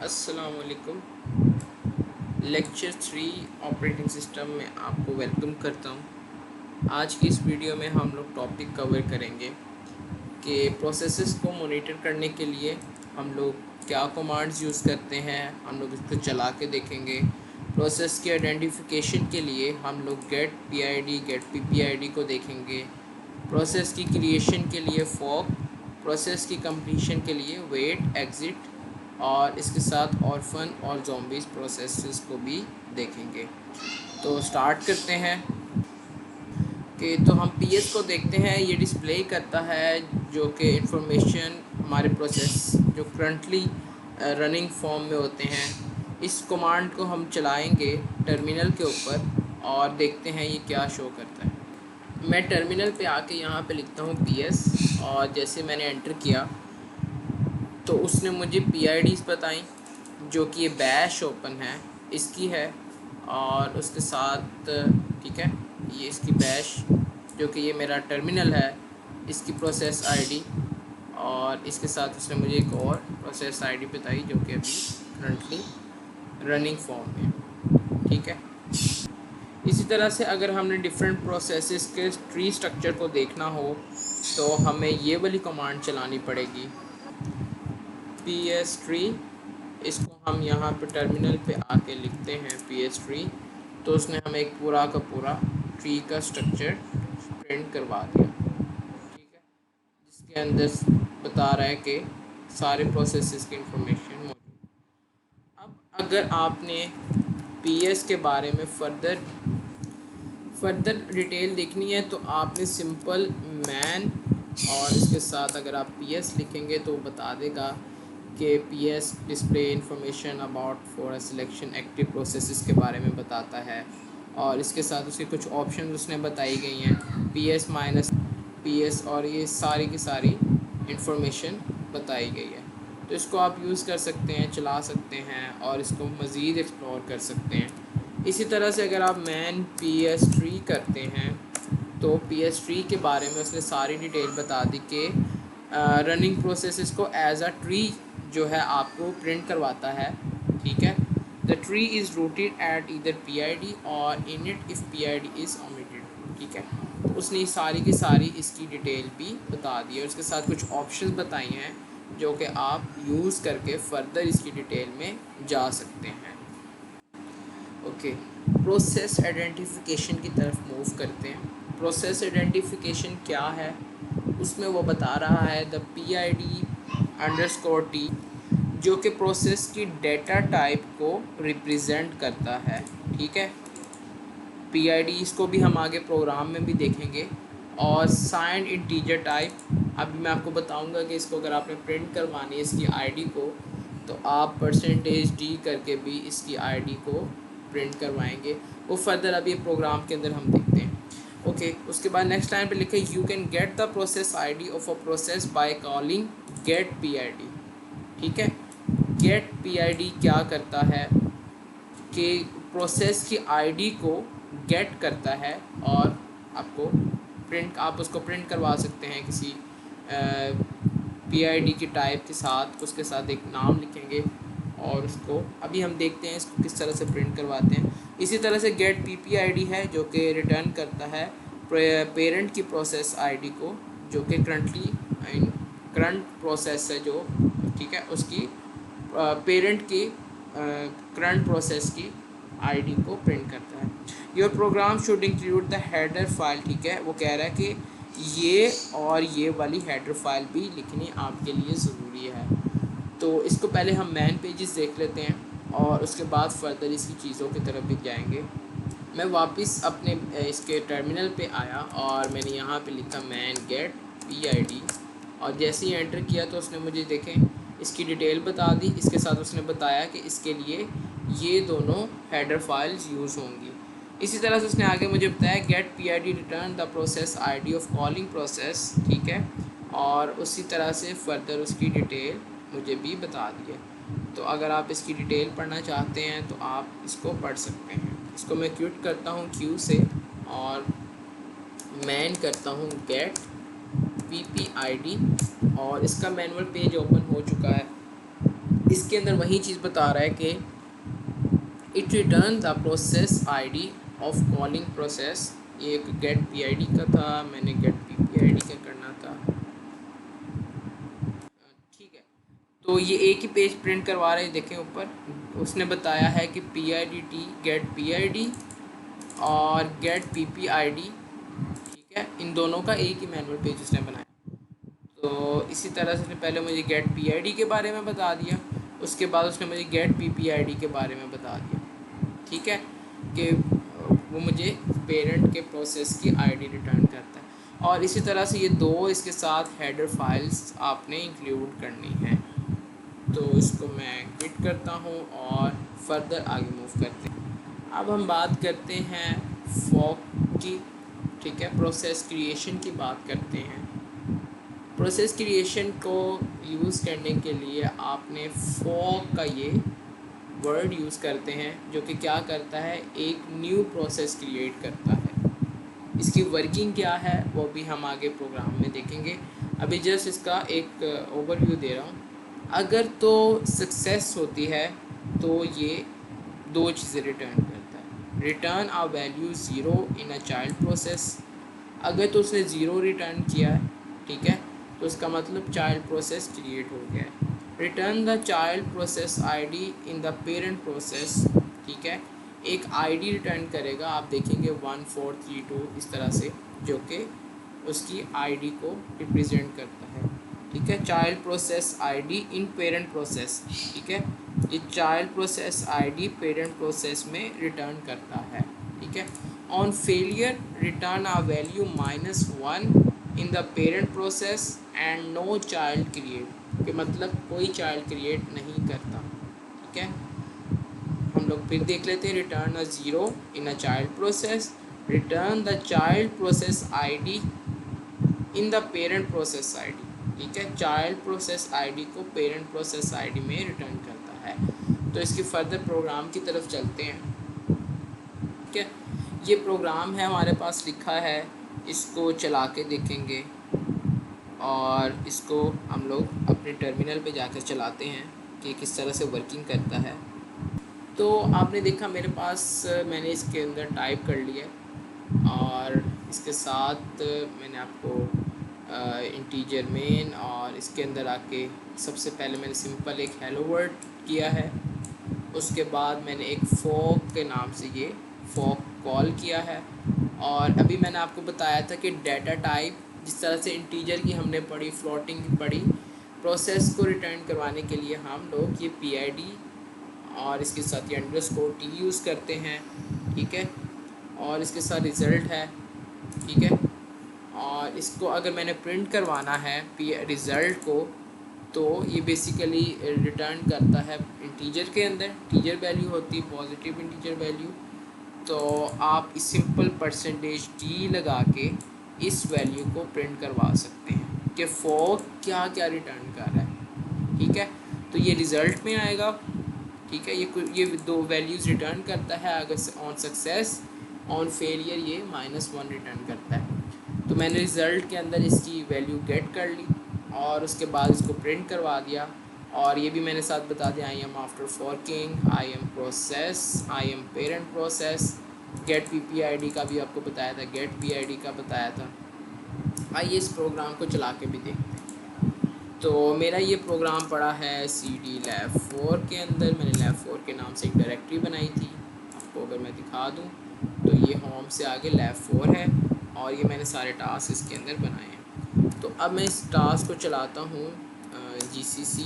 अस्सलाम वालेकुम। Lecture 3 operating system में आपको वेलकम करता हूँ। आज की इस वीडियो में हम लोग टॉपिक कवर करेंगे कि प्रोसेसेस को मॉनिटर करने के लिए हम लोग क्या कमांड्स यूज़ करते हैं। हम लोग इसको चला के देखेंगे। प्रोसेस के आइडेंटिफिकेशन के लिए हम लोग गेट पीआईडी गेट पीपीआईडी को देखेंगे। प्रोसेस की क्रिएशन के लिए फॉक, प्रोसेस की कंप्लीशन के लिए वेट एग्ज़िट, और इसके साथ ऑर्फन और ज़ॉम्बीज़ प्रोसेसेस को भी देखेंगे। तो स्टार्ट करते हैं कि तो हम पीएस को देखते हैं। ये डिस्प्ले करता है जो कि इंफॉर्मेशन हमारे प्रोसेस जो करंटली रनिंग फॉर्म में होते हैं। इस कमांड को हम चलाएंगे टर्मिनल के ऊपर और देखते हैं ये क्या शो करता है। मैं टर्मिनल पे आके यहाँ पे लिखता हूँ पीएस, और जैसे मैंने एंटर किया तो उसने मुझे पीआईडीज़ बताई जो कि ये बैश ओपन है इसकी है, और उसके साथ ठीक है ये इसकी बैश जो कि ये मेरा टर्मिनल है इसकी प्रोसेस आईडी, और इसके साथ उसने मुझे एक और प्रोसेस आईडी बताई जो कि अभी करंटली रनिंग फॉर्म में। ठीक है, इसी तरह से अगर हमने डिफरेंट प्रोसेसेस के ट्री स्ट्रक्चर को देखना हो तो हमें ये वाली कमांड चलानी पड़ेगी PS ट्री। इसको हम यहाँ पे टर्मिनल पे आके लिखते हैं PS ट्री, तो उसने हमें एक पूरा का पूरा ट्री का स्ट्रक्चर प्रिंट करवा दिया। ठीक है, जिसके अंदर बता रहा है कि सारे प्रोसेसेस की इंफॉर्मेशन मौजूद। अब अगर आपने PS के बारे में फर्दर डिटेल देखनी है तो आपने सिंपल मैन और इसके साथ अगर आप PS लिखेंगे तो वो बता देगा कि PS display information about for selection active processes के बारे में बताता है, और इसके साथ उसके कुछ ऑप्शन उसने बताई गई हैं PS माइनस PS, और ये सारी की सारी इंफॉर्मेशन बताई गई है। तो इसको आप यूज़ कर सकते हैं, चला सकते हैं और इसको मज़ीद एक्सप्लोर कर सकते हैं। इसी तरह से अगर आप मैन PS ट्री करते हैं तो PS ट्री के बारे में उसने सारी डिटेल बता दी कि रनिंग प्रोसेसेस को एज अ ट्री जो है आपको प्रिंट करवाता है। ठीक है, the tree is rooted at either PID और init if PID is omitted. ठीक है, तो उसने सारी की सारी इसकी डिटेल भी बता दी है और उसके साथ कुछ ऑप्शंस बताई हैं जो कि आप यूज़ करके फ़र्दर इसकी डिटेल में जा सकते हैं। ओके, प्रोसेस आइडेंटिफिकेशन की तरफ मूव करते हैं। प्रोसेस आइडेंटिफिकेशन क्या है, उसमें वो बता रहा है द PID_T जो कि प्रोसेस की डेटा टाइप को रिप्रेजेंट करता है। ठीक है, PID इसको भी हम आगे प्रोग्राम में भी देखेंगे। और साइंड इंटीजर टाइप, अभी मैं आपको बताऊंगा कि इसको अगर आपने प्रिंट करवानी है इसकी आईडी को तो आप %D करके भी इसकी आईडी को प्रिंट करवाएंगे। वो फर्दर अभी प्रोग्राम के अंदर हम देखते हैं। ओके, उसके बाद नेक्स्ट लाइन पे लिखे you can get the process ID of a process by calling get PID। ठीक है, गेट PID क्या करता है कि प्रोसेस की आईडी को गेट करता है और आप उसको प्रिंट करवा सकते हैं किसी PID की टाइप के साथ। उसके साथ एक नाम लिखेंगे और उसको अभी हम देखते हैं इसको किस तरह से प्रिंट करवाते हैं। इसी तरह से गेट PPID है जो कि रिटर्न करता है पेरेंट की प्रोसेस आईडी को जो कि करंट प्रोसेस है जो, ठीक है, उसकी पेरेंट की करंट प्रोसेस की आईडी को प्रिंट करता है। Your programme should include the header file. ठीक है, वो कह रहा है कि ये और ये वाली हेडर फाइल भी लिखनी आपके लिए ज़रूरी है। तो इसको पहले हम मैन पेजेस देख लेते हैं और उसके बाद फर्दर इसकी चीज़ों की तरफ भी जाएंगे। मैं वापस अपने इसके टर्मिनल पे आया और मैंने यहाँ पे लिखा मैन गेट PID, और जैसे ही एंटर किया तो उसने मुझे देखें इसकी डिटेल बता दी। इसके साथ उसने बताया कि इसके लिए ये दोनों हेडर फाइल्स यूज़ होंगी। इसी तरह से उसने आगे मुझे बताया get PID return the process ID of calling process. ठीक है, और उसी तरह से फर्दर उसकी डिटेल मुझे भी बता दी है। तो अगर आप इसकी डिटेल पढ़ना चाहते हैं तो आप इसको पढ़ सकते हैं। इसको मैं क्विट करता हूँ क्यू से और मैन करता हूँ गेट PPID, और इसका मैनुअल पेज ओपन हो चुका है। इसके अंदर वही चीज़ बता रहा है कि it return the process ID of calling process. ये एक गेट पीआईडी का था, मैंने गेट पीपीआईडी का करना था। ठीक है, तो ये एक ही पेज प्रिंट करवा रहे हैं। देखें ऊपर उसने बताया है कि PIDT गेट PID और गेट PPID, ठीक है, इन दोनों का एक ही मैनुअल पेज उसने बनाया। तो इसी तरह से उसने पहले मुझे गेट PID के बारे में बता दिया, उसके बाद उसने मुझे गेट PPID के बारे में बता दिया, ठीक है, कि वो मुझे पेरेंट के प्रोसेस की आईडी रिटर्न करता है। और इसी तरह से ये दो इसके साथ हेडर फाइल्स आपने इंक्लूड करनी है। तो इसको मैं क्विट करता हूँ और फर्दर आगे मूव करते हैं। अब हम बात करते हैं फॉक की, ठीक है, प्रोसेस क्रिएशन की बात करते हैं। प्रोसेस क्रिएशन को यूज़ करने के लिए आपने फॉक का ये वर्ड यूज़ करते हैं, जो कि क्या करता है, एक न्यू प्रोसेस क्रिएट करता है। इसकी वर्किंग क्या है वो भी हम आगे प्रोग्राम में देखेंगे। अभी जस्ट इसका एक ओवरव्यू दे रहा हूँ। अगर तो सक्सेस होती है तो ये दो चीज़ें रिटर्न करता है। Return a value zero in a child process. अगर तो उसने ज़ीरो रिटर्न किया है, ठीक है, तो उसका मतलब चाइल्ड प्रोसेस क्रिएट हो गया है। Return the child process ID in the parent process, ठीक है, एक आईडी रिटर्न करेगा, आप देखेंगे 1432 इस तरह से, जो कि उसकी आईडी को रिप्रेजेंट करता है, ठीक है। Child process ID in parent process, ठीक है, ये child process ID parent process में रिटर्न करता है, ठीक है। On failure return a value -1 in the parent process and no child create, के मतलब कोई चाइल्ड क्रिएट नहीं करता, ठीक है। हम लोग फिर देख लेते हैं। Return a zero in a child process, return the child process ID in the parent process ID, ठीक है, चाइल्ड प्रोसेस आईडी को पेरेंट प्रोसेस आईडी में रिटर्न करता है। तो इसकी फर्दर प्रोग्राम की तरफ चलते हैं, ठीक है। ये प्रोग्राम है हमारे पास लिखा है, इसको चला के देखेंगे और इसको हम लोग अपने टर्मिनल पे जाकर चलाते हैं कि किस तरह से वर्किंग करता है। तो आपने देखा मेरे पास मैंने इसके अंदर टाइप कर लिया और इसके साथ मैंने आपको इंटीजर मेन और इसके अंदर आके सबसे पहले मैंने सिंपल एक हेलो वर्ड किया है। उसके बाद मैंने एक फॉक के नाम से ये फॉक कॉल किया है। और अभी मैंने आपको बताया था कि डाटा टाइप जिस तरह से इंटीजर की हमने पढ़ी, फ्लोटिंग की पढ़ी, प्रोसेस को रिटर्न करवाने के लिए हम लोग ये PID और इसके साथ ये _t यूज़ करते हैं, ठीक है, और इसके साथ रिज़ल्ट है, ठीक है। और इसको अगर मैंने प्रिंट करवाना है रिज़ल्ट को, तो ये बेसिकली रिटर्न करता है इंटीजर के अंदर, इंटीजर वैल्यू होती है पॉजिटिव इंटीजर वैल्यू। तो आप इस सिंपल %d लगा के इस वैल्यू को प्रिंट करवा सकते हैं कि फॉक क्या क्या रिटर्न कर रहा है, ठीक है। तो ये रिज़ल्ट में आएगा, ठीक है, ये दो वैल्यूज़ रिटर्न करता है। अगर ऑन सक्सेस, ऑन फेलियर ये -1 रिटर्न करता है। तो मैंने रिज़ल्ट के अंदर इसकी वैल्यू गेट कर ली और उसके बाद इसको प्रिंट करवा दिया। और ये भी मैंने साथ बता दिया, I am after forking, I am process, I am parent process. Get PPID का भी आपको बताया था, गेट PID का बताया था। आइए इस प्रोग्राम को चला के भी देखते हैं। तो मेरा ये प्रोग्राम पड़ा है CD लैब 4 के अंदर। मैंने लैब 4 के नाम से एक डायरेक्टरी बनाई थी, आपको अगर मैं दिखा दूँ तो ये होम से आगे लैब 4 है और ये मैंने सारे टास्क इसके अंदर बनाए हैं। तो अब मैं इस टास्क को चलाता हूँ GCC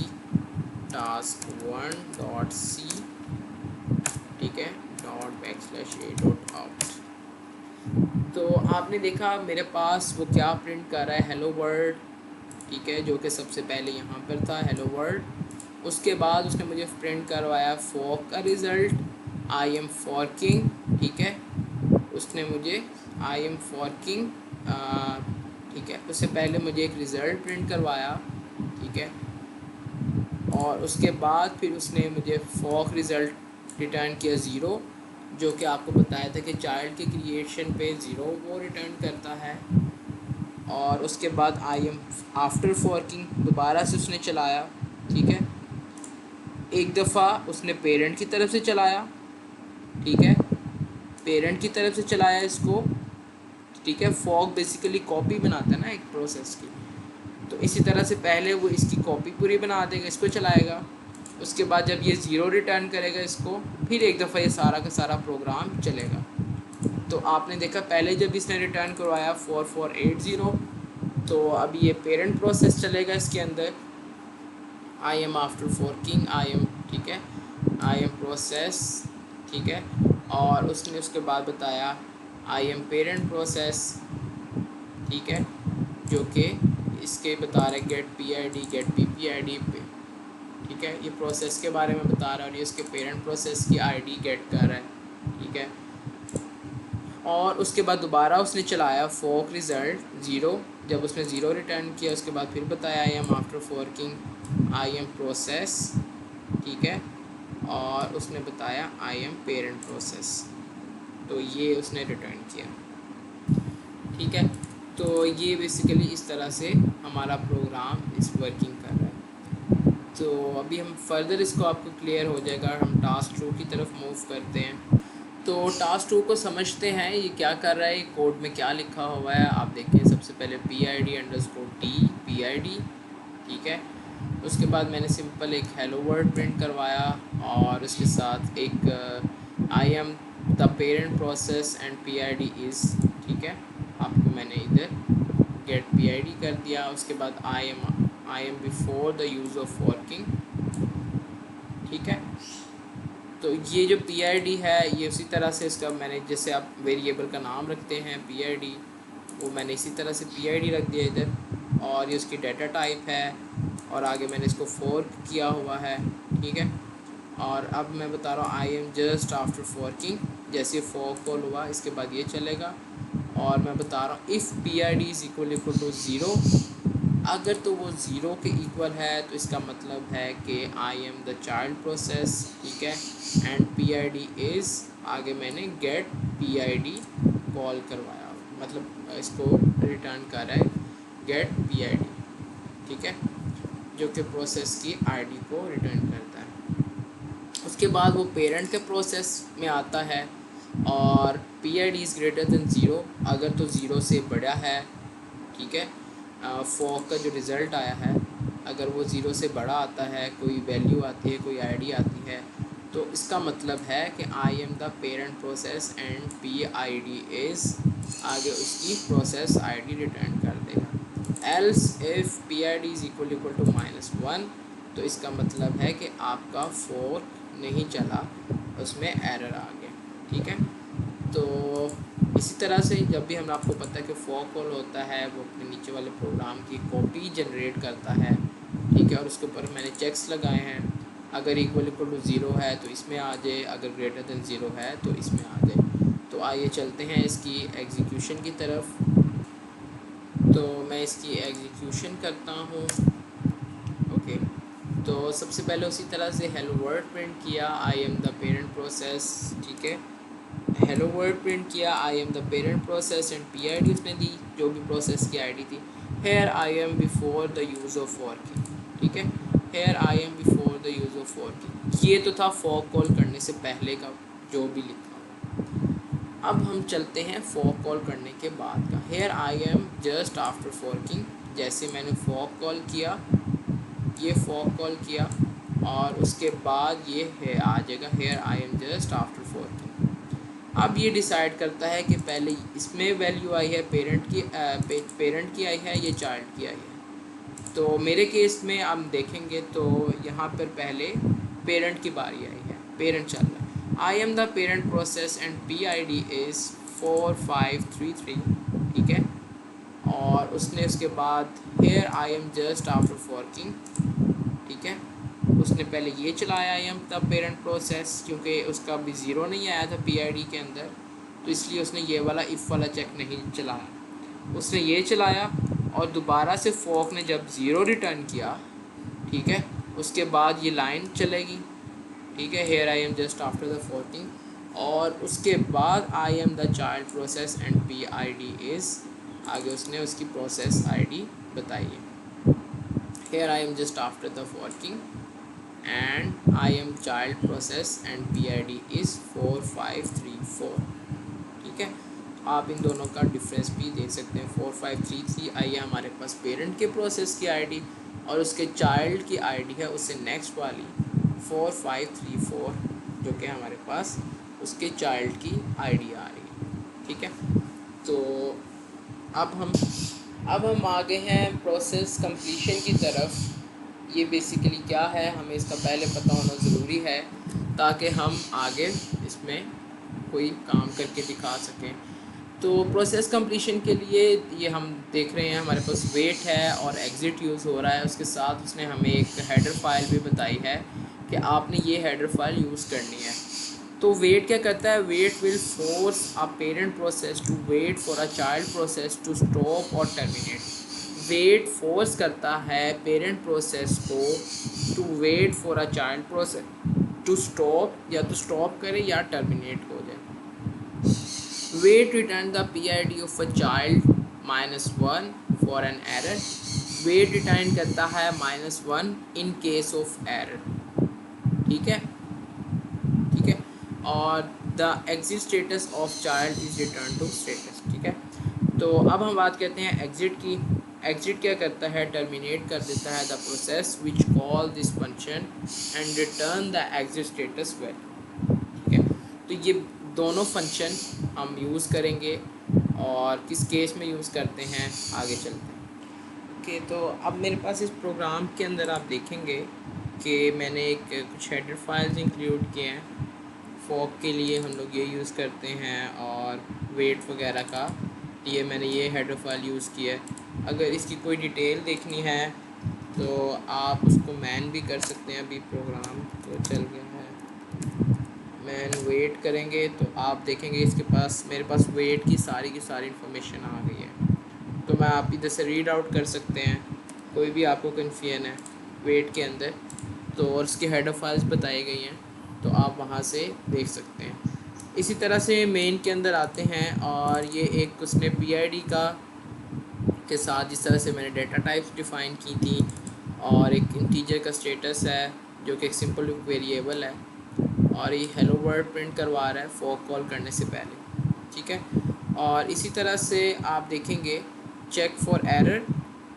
task1.c, ठीक है, .\a.out। तो आपने देखा मेरे पास वो क्या प्रिंट कर रहा है, हेलो वर्ल्ड, ठीक है, जो कि सबसे पहले यहाँ पर था हेलो वर्ल्ड। उसके बाद उसने मुझे प्रिंट करवाया फॉक का रिज़ल्ट, आई एम फॉर्किंग, ठीक है, उसने मुझे आई एम फॉर्किंग, ठीक है, उससे पहले मुझे एक रिज़ल्ट प्रिंट करवाया, ठीक है, और उसके बाद फिर उसने मुझे फॉक रिज़ल्ट रिटर्न किया ज़ीरो, जो कि आपको बताया था कि चाइल्ड के क्रिएशन पे ज़ीरो वो रिटर्न करता है। और उसके बाद आई एम आफ्टर फॉर्किंग दोबारा से उसने चलाया, ठीक है, एक दफ़ा उसने पेरेंट की तरफ से चलाया, ठीक है, पेरेंट की तरफ से चलाया इसको, ठीक है। फॉक बेसिकली कॉपी बनाता है ना एक प्रोसेस की, तो इसी तरह से पहले वो इसकी कॉपी पूरी बना देगा, इसको चलाएगा। उसके बाद जब ये ज़ीरो रिटर्न करेगा इसको, फिर एक दफ़ा ये सारा का सारा प्रोग्राम चलेगा। तो आपने देखा पहले जब इसने रिटर्न करवाया 4480, तो अब ये पेरेंट प्रोसेस चलेगा इसके अंदर, आई am after forking I am, ठीक है, आई एम प्रोसेस, ठीक है। और उसने उसके बाद बताया आई एम पेरेंट प्रोसेस, ठीक है, जो कि इसके बता रहे get P I D, get P P I D, ठीक है, ये प्रोसेस के बारे में बता रहा है और ये उसके पेरेंट प्रोसेस की आईडी गेट कर रहा है, ठीक है। और उसके बाद दोबारा उसने चलाया फोक रिज़ल्ट ज़ीरो, जब उसने ज़ीरो रिटर्न किया उसके बाद फिर बताया आई am after forking I am process, ठीक है। और उसने बताया आई एम पेरेंट प्रोसेस, तो ये उसने रिटर्न किया, ठीक है। तो ये बेसिकली इस तरह से हमारा प्रोग्राम इस वर्किंग कर रहा है। तो अभी हम फर्दर इसको आपको क्लियर हो जाएगा, हम टास्क 2 की तरफ मूव करते हैं। तो टास्क 2 को समझते हैं ये क्या कर रहा है, कोड में क्या लिखा हुआ है। आप देखें सबसे पहले PID_T ठीक है। उसके बाद मैंने सिंपल एक हेलो वर्ड प्रिंट करवाया और उसके साथ एक आई am the parent process and PID is, ठीक है। आपको मैंने इधर गेट PID कर दिया। उसके बाद I am before the use of working, ठीक है। तो ये जो PID है ये उसी तरह से इसका मैंने, जैसे आप वेरिएबल का नाम रखते हैं PID, वो मैंने इसी तरह से PID रख दिया इधर। और ये उसकी डाटा टाइप है और आगे मैंने इसको फोर्क किया हुआ है, ठीक है। और अब मैं बता रहा हूँ आई एम जस्ट आफ्टर फोर्किंग, जैसे फोर्क कॉल हुआ इसके बाद ये चलेगा। और मैं बता रहा हूँ if PID is equal to zero, अगर तो वो ज़ीरो के इक्वल है तो इसका मतलब है कि I am the child process, ठीक है। एंड PID इज़, आगे मैंने गेट PID कॉल करवाया, मतलब इसको रिटर्न कर रहा है गेट PID, ठीक है, जो कि प्रोसेस की आईडी को रिटर्न करता है। उसके बाद वो पेरेंट के प्रोसेस में आता है और PID is greater than zero, अगर तो ज़ीरो से बड़ा है, ठीक है। फॉक का जो रिज़ल्ट आया है अगर वो ज़ीरो से बड़ा आता है, कोई वैल्यू आती है, कोई आईडी आती है, तो इसका मतलब है कि I am the parent process and PID is, आगे उसकी प्रोसेस आईडी रिटर्न कर देगा। Else if PID is equal to -1, तो इसका मतलब है कि आपका फोर्क नहीं चला, उसमें एरर आ गया, ठीक है। तो इसी तरह से जब भी हम, आपको पता है कि फॉक कॉल होता है वो अपने नीचे वाले प्रोग्राम की कॉपी जनरेट करता है, ठीक है। और उसके ऊपर मैंने चेक्स लगाए हैं, अगर इक्वल टू ज़ीरो है तो इसमें आ जाए, अगर ग्रेटर दैन ज़ीरो है तो इसमें आ जाए। तो आइए चलते हैं इसकी एग्जीक्यूशन की तरफ। तो मैं इसकी एग्जीक्यूशन करता हूँ, ओके। तो सबसे पहले उसी तरह से हेलो वर्ड प्रिंट किया आई एम द पेरेंट प्रोसेस, ठीक है। हेलो वर्ड प्रिंट किया आई am the parent process and PID उसने दी जो भी प्रोसेस की आईडी थी। Hair I M before the use of working, ठीक है। Hair I M before the use of working, ये तो था फॉक कॉल करने से पहले का जो भी लिखा हुआ। अब हम चलते हैं फॉक कॉल करने के बाद का। Here I am just after forking, जैसे मैंने फॉक कॉल किया, ये फॉक कॉल किया और उसके बाद ये है आ जाएगा here I am just after forking. अब ये डिसाइड करता है कि पहले इसमें वैल्यू आई है पेरेंट की आई है, ये चाइल्ड की आई है। तो मेरे केस में हम देखेंगे तो यहाँ पर पहले पेरेंट की बारी आई है, पेरेंट चल रहा है। आई am the parent process and PID is 4533, ठीक है। और उसने उसके बाद hair I am just after working, ठीक है। उसने पहले ये चलाया आई एम द पेरेंट प्रोसेस, क्योंकि उसका भी ज़ीरो नहीं आया था PID के अंदर, तो इसलिए उसने ये वाला इफ़ वाला चेक नहीं चलाया। उसने ये चलाया और दोबारा से फॉक ने जब ज़ीरो रिटर्न किया, ठीक है, उसके बाद ये लाइन चलेगी, ठीक है, hair I am just after the forking. और उसके बाद आई am the child process and PID is, आगे उसने उसकी प्रोसेस ID बताई है। Hair I am just after the working and I am child process and PID is 4534। ठीक है, आप इन दोनों का डिफरेंस भी देख सकते हैं। 4533 आई है हमारे पास पेरेंट के प्रोसेस की आईडी, और उसके चाइल्ड की आईडी है उससे नेक्स्ट वाली 4534, जो कि हमारे पास उसके चाइल्ड की आईडी आ रही है। ठीक है, तो अब हम आ गए हैं प्रोसेस कंप्लीशन की तरफ। ये बेसिकली क्या है, हमें इसका पहले पता होना ज़रूरी है ताकि हम आगे इसमें कोई काम करके दिखा सकें। तो प्रोसेस कंप्लीशन के लिए ये हम देख रहे हैं हमारे पास वेट है और एग्ज़िट यूज़ हो रहा है। उसके साथ उसने हमें एक हेडर फाइल भी बताई है कि आपने ये हेडर फाइल यूज़ करनी है। तो वेट क्या करता है, wait will force a parent process to wait for a child process to stop और टर्मिनेट। वेट फोर्स करता है पेरेंट प्रोसेस को to wait for a child process to stop, या तो स्टॉप करे या टर्मिनेट हो जाए। Wait return the PID of a child -1 for an error. Wait return करता है -1 इन केस ऑफ एरर। ठीक है, ठीक है, और the exit status of child is return to status. ठीक है, तो अब हम बात करते हैं एग्जिट की। एग्जिट क्या करता है, टर्मिनेट कर देता है the process which call this function and return the exit status value. ठीक है, तो ये दोनों फंक्शन हम यूज़ करेंगे, और किस केस में यूज़ करते हैं आगे चलते हैं। ओके, तो अब मेरे पास इस प्रोग्राम के अंदर आप देखेंगे कि मैंने एक कुछ हेडर फाइल्स इंक्लूड किए हैं। फॉक के लिए हम लोग ये यूज़ करते हैं, और वेट वगैरह का लिए मैंने ये हेडर फाइल यूज़ किया है। अगर इसकी कोई डिटेल देखनी है तो आप उसको मैन भी कर सकते हैं। अभी प्रोग्राम तो चल गया है, मैन वेट करेंगे तो आप देखेंगे इसके पास, मेरे पास वेट की सारी इन्फॉर्मेशन आ गई है। तो मैं आप इधर से रीड आउट कर सकते हैं, कोई भी आपको कन्फ्यूजन है वेट के अंदर तो, और उसकी हेडर फाइल्स बताई गई हैं तो आप वहाँ से देख सकते हैं। इसी तरह से मेन के अंदर आते हैं, और ये एक उसने PID का के साथ जिस तरह से मैंने डेटा टाइप्स डिफ़ाइन की थी, और एक इंटीजर का स्टेटस है जो कि एक सिंपल वेरिएबल है, और ये हेलो वर्ड प्रिंट करवा रहा है फॉक कॉल करने से पहले। ठीक है, और इसी तरह से आप देखेंगे चेक फॉर एरर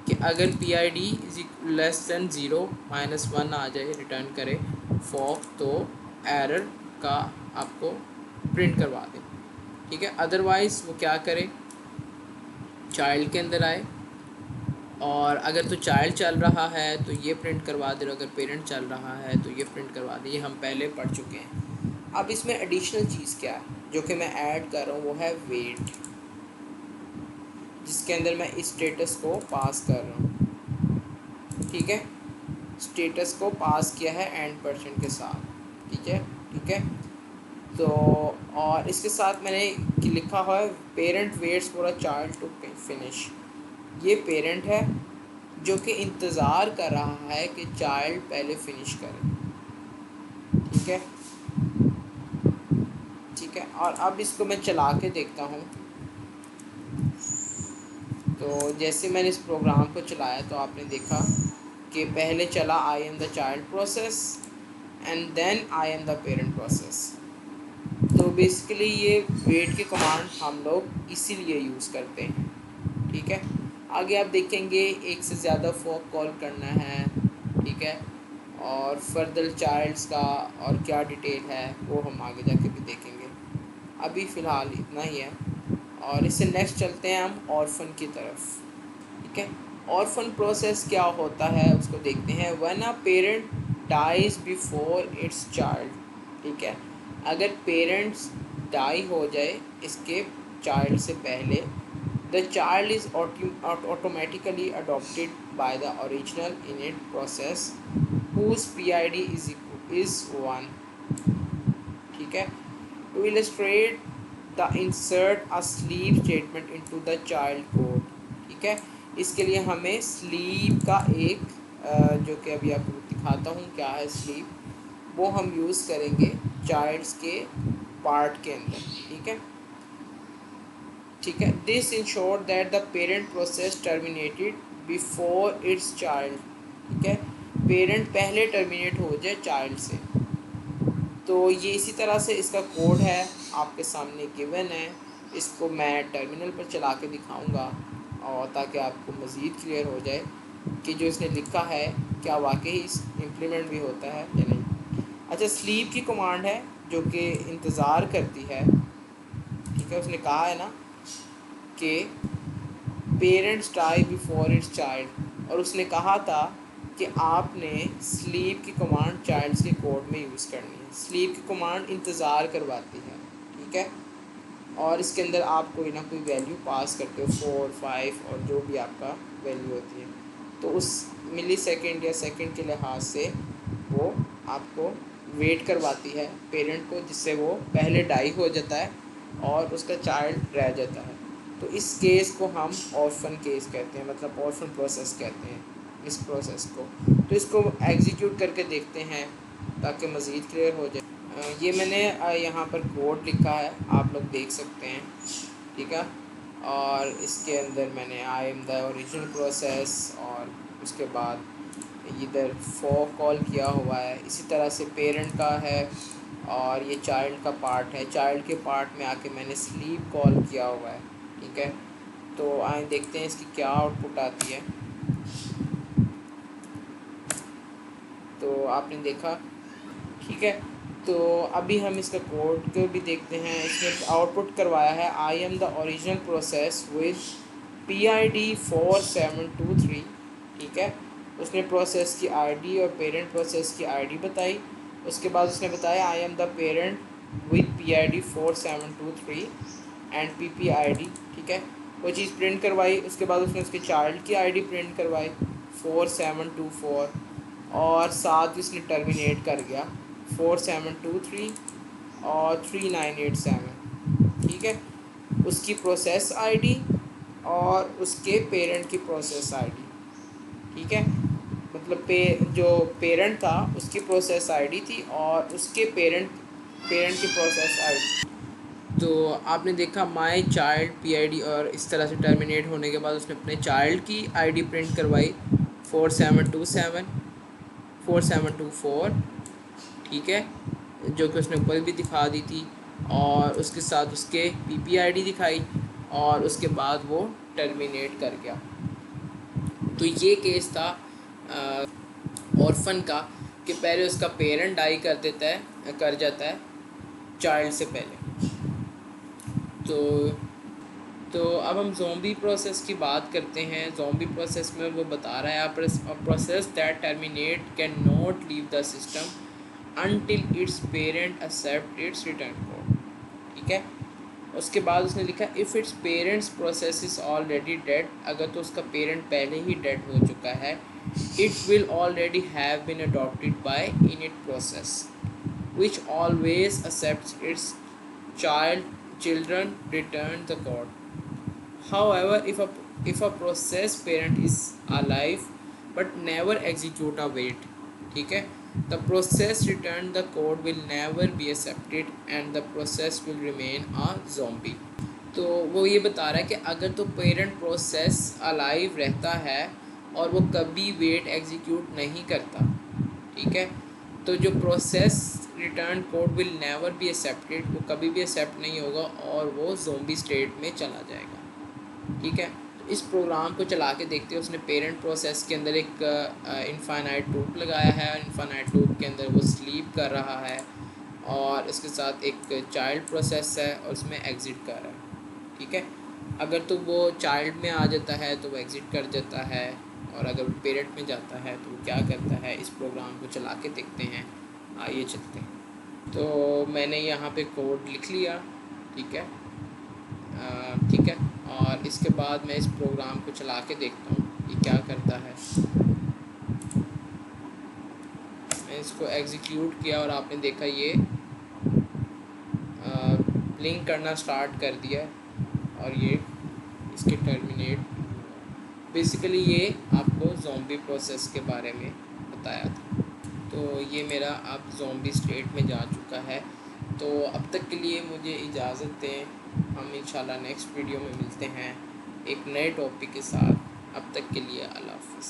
कि अगर PID इज लेस दैन 0 -1 आ जाए रिटर्न करे फॉक, तो एरर का आपको प्रिंट करवा दें। ठीक है, अदरवाइज़ वो क्या करे, चाइल्ड के अंदर आए, और अगर तो चाइल्ड चल रहा है तो ये प्रिंट करवा दे, अगर पेरेंट चल रहा है तो ये प्रिंट करवा दे। ये हम पहले पढ़ चुके हैं। अब इसमें एडिशनल चीज़ क्या है जो कि मैं ऐड कर रहा हूँ, वो है वेट, जिसके अंदर मैं इस स्टेटस को पास कर रहा हूँ। ठीक है, स्टेटस को पास किया है एंड % के साथ। ठीक है, ठीक है, तो और इसके साथ मैंने लिखा हुआ है parent waits for a child to finish. ये पेरेंट है जो कि इंतज़ार कर रहा है कि चाइल्ड पहले फिनिश करे। ठीक है, ठीक है, और अब इसको मैं चला के देखता हूँ। तो जैसे मैंने इस प्रोग्राम को चलाया तो आपने देखा कि पहले चला I am the child process and then I am the parent process. तो बेसिकली ये वेट के कमांड हम लोग इसीलिए यूज़ करते हैं। ठीक है, आगे आप देखेंगे एक से ज़्यादा फॉक कॉल करना है। ठीक है, और फर्दर चाइल्ड्स का और क्या डिटेल है वो हम आगे जाके भी देखेंगे। अभी फ़िलहाल इतना ही है, और इससे नेक्स्ट चलते हैं हम ऑर्फन की तरफ। ठीक है, ऑर्फन प्रोसेस क्या होता है उसको देखते हैं। When a parent dies before its child. ठीक है, अगर पेरेंट्स डाई हो जाए इसके चाइल्ड से पहले, the child is automatically adopted by the original init process whose PID is 1। ठीक है, to illustrate the insert a sleep statement into the child code। ठीक है, इसके लिए हमें स्लीप का एक जो कि अभी आपको दिखाता हूँ क्या है स्लीप, वो हम यूज़ करेंगे चाइल्ड्स के पार्ट के अंदर। ठीक है, ठीक है, this ensure that the parent process terminated before its child. ठीक है, पेरेंट पहले टर्मिनेट हो जाए चाइल्ड से। तो ये इसी तरह से इसका कोड है, आपके सामने गिवन है। इसको मैं टर्मिनल पर चला के दिखाऊंगा और ताकि आपको मज़ीद क्लियर हो जाए कि जो इसने लिखा है क्या वाकई इम्प्लीमेंट भी होता है या नहीं। अच्छा, स्लीप की कमांड है जो कि इंतज़ार करती है, ठीक है। उसने कहा है ना कि parents die before its child, और उसने कहा था कि आपने स्लीप की कमांड चाइल्ड्स के कोड में यूज़ करनी है। स्लीप की कमांड इंतज़ार करवाती है, ठीक है। और इसके अंदर आप कोई ना कोई वैल्यू पास करते हो, 4, 5 और जो भी आपका वैल्यू होती है, तो उस मिली सेकेंड या सेकेंड के लिहाज से वो आपको वेट करवाती है पेरेंट को, जिससे वो पहले डाई हो जाता है और उसका चाइल्ड रह जाता है। तो इस केस को हम ऑर्फन केस कहते हैं, मतलब ऑर्फन प्रोसेस कहते हैं इस प्रोसेस को। तो इसको एग्जीक्यूट करके देखते हैं ताकि मज़ीद क्लियर हो जाए। ये मैंने यहाँ पर कोड लिखा है, आप लोग देख सकते हैं, ठीक है। और इसके अंदर मैंने आई एम द ओरिजिनल प्रोसेस और उसके बाद इधर फॉर कॉल किया हुआ है। इसी तरह से पेरेंट का है और ये चाइल्ड का पार्ट है। चाइल्ड के पार्ट में आके मैंने स्लीप कॉल किया हुआ है, ठीक है। तो आए देखते हैं इसकी क्या आउटपुट आती है। तो आपने देखा, ठीक है। तो अभी हम इसका कोड को भी देखते हैं। इसमें आउटपुट करवाया है आई am the original process with PID 4723, ठीक है। उसने प्रोसेस की आईडी और पेरेंट प्रोसेस की आईडी बताई। उसके बाद उसने बताया आई am the parent with PID 4723 and PPID, ठीक है। वो चीज़ प्रिंट करवाई। उसके बाद उसने उसके चाइल्ड की आईडी प्रिंट करवाई 4724, और साथ इसने टर्मिनेट कर गया 4723 और 3987, ठीक है। उसकी प्रोसेस आईडी और उसके पेरेंट की प्रोसेस आईडी, ठीक है। मतलब जो पेरेंट था उसकी प्रोसेस आईडी थी और उसके पेरेंट की प्रोसेस आईडी। तो आपने देखा माई चाइल्ड PID, और इस तरह से टर्मिनेट होने के बाद उसने अपने चाइल्ड की आईडी प्रिंट करवाई 4727 4724, ठीक है, जो कि उसने ऊपर भी दिखा दी थी। और उसके साथ उसके PPID दिखाई और उसके बाद वो टर्मिनेट कर गया। तो ये केस था ऑर्फन का कि पहले उसका पेरेंट डाई कर जाता है चाइल्ड से पहले। तो अब हम ज़ॉम्बी प्रोसेस की बात करते हैं। ज़ॉम्बी प्रोसेस में वो बता रहा है process that terminate can not leave the system until its parent accept its return code, ठीक है। उसके बाद उसने लिखा if its parents process is already dead, अगर तो उसका पेरेंट पहले ही डेड हो चुका है, it will already have been adopted by init process which always accepts its children return the code. However, if a process parent is alive but never execute a wait, ठीक है, the process return the code will never be accepted and the process will remain a zombie. तो वो ये बता रहा है कि अगर तो पेरेंट प्रोसेस अलाइव रहता है और वो कभी वेट एग्जीक्यूट नहीं करता, ठीक है, तो जो process return code will never be accepted, वो कभी भी एक्सेप्ट नहीं होगा और वो ज़ोंबी स्टेट में चला जाएगा, ठीक है। तो इस प्रोग्राम को चला के देखते हैं। उसने पेरेंट प्रोसेस के अंदर एक इनफाइनाइट लूप लगाया है और इनफाइनाइट लूप के अंदर वो स्लीप कर रहा है और इसके साथ एक चाइल्ड प्रोसेस है और उसमें एग्ज़िट कर रहा है, ठीक है। अगर तो वो चाइल्ड में आ जाता है तो वो एग्ज़िट कर जाता है, और अगर वो पेरेंट में जाता है तो वो क्या करता है, इस प्रोग्राम को चला के देखते हैं। आइए चलते हैं। तो मैंने यहाँ पे कोड लिख लिया, ठीक है, ठीक है। और इसके बाद मैं इस प्रोग्राम को चला के देखता हूँ कि क्या करता है। मैं इसको एग्जीक्यूट किया और आपने देखा ये ब्लिंक करना स्टार्ट कर दिया और ये इसके टर्मिनेट। बेसिकली ये आपको ज़ॉम्बी प्रोसेस के बारे में बताया था। तो ये मेरा अब ज़ॉम्बी स्टेट में जा चुका है। तो अब तक के लिए मुझे इजाज़त दें। हम इंशाल्लाह नेक्स्ट वीडियो में मिलते हैं एक नए टॉपिक के साथ। अब तक के लिए अल्लाह हाफ़िज़।